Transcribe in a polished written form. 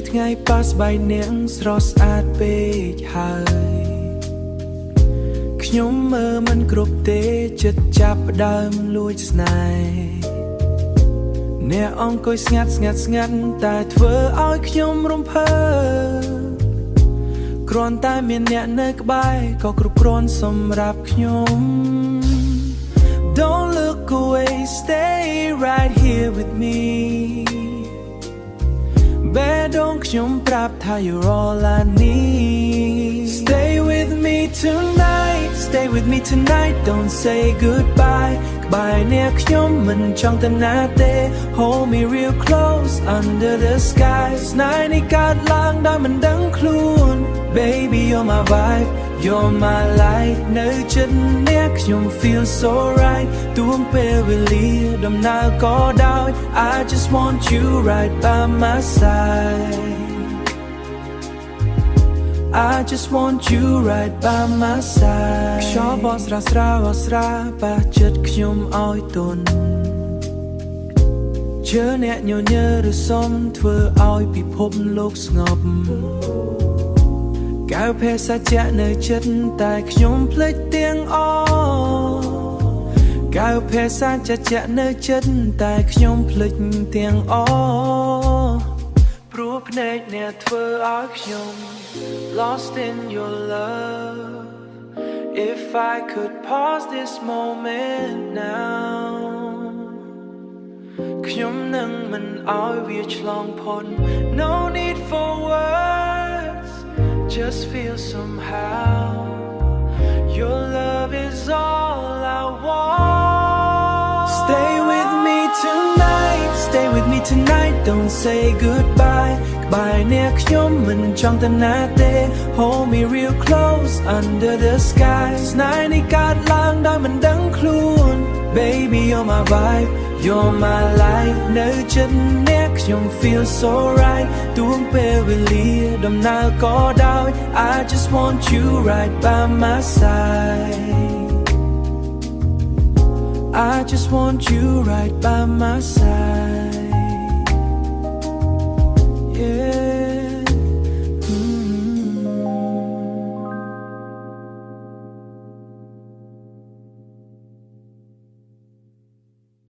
ថ្ងៃប៉ះស្បែកនាងស្រស់ស្អាតពេកហើយខ្ញុំមើលមិនគ្រប់ទេចិត្តចាប់ផ្ដើមលួចស្នេហ៍អ្នកអង្គុយស្ងាត់តែធ្វើឲ្យខ្ញុំរំភើបគ្រាន់តែមានអ្នកនៅក្បែរក៏គ្រប់គ្រាន់សម្រាប់ខ្ញុំ Don't look away stay right here with me បែរដងខ្ញុំប្រាប់ថា You're all I need Stay with me tonight Stay with me tonight Don't say goodbye ក្បែរអ្នកខ្ញុំមិនចង់ទៅណាទេ Hold me real close under the sky ស្នេហ៍នេះកើតឡើងដោយមិនដឹងខ្លួន Baby you're my vibe You're my light នៅចិត្តអ្នកខ្ញុំ feel so right ទួងពេលវេលាដំណើរក៏ដោយ I just want you right by my side I just want you right by my side ខ្យល់បក់ស្រាស្រាប៉ះចិត្តខ្ញុំឲ្យទន់ជឿអ្នកញញើឬសុំធ្វើឲ្យពិភពលោកស្ងប់កៅភេសជ្ជៈនៅចិត្តតែខ្ញុំភ្លេចទាំងអស់កៅភេសជ្ជៈនៅចិត្តតែខ្ញុំភ្លេចទាំងអស់ព្រោះភ្នែកអ្នកធ្វើឲ្យខ្ញុំ Lost in your love If I could pause this moment now ខ្ញុំនឹងមិនឲ្យវាឆ្លងផុត No need for words Just feel somehow Your love is all I want Stay with me tonight Stay with me tonight Don't say goodbye ក្បែរអ្នកខ្ញុំមិនចង់ទៅណាទេ Hold me real close under the sky ស្នេហ៍នេះកើតឡើងដោយមិនដឹងខ្លួន Baby you're my vibe You're my light នៅចិត្តអ្នកខ្ញុំ feel so right ទួងពេលវេលាដំណើរក៏ដោយ I just want you right by my side I just want you right by my side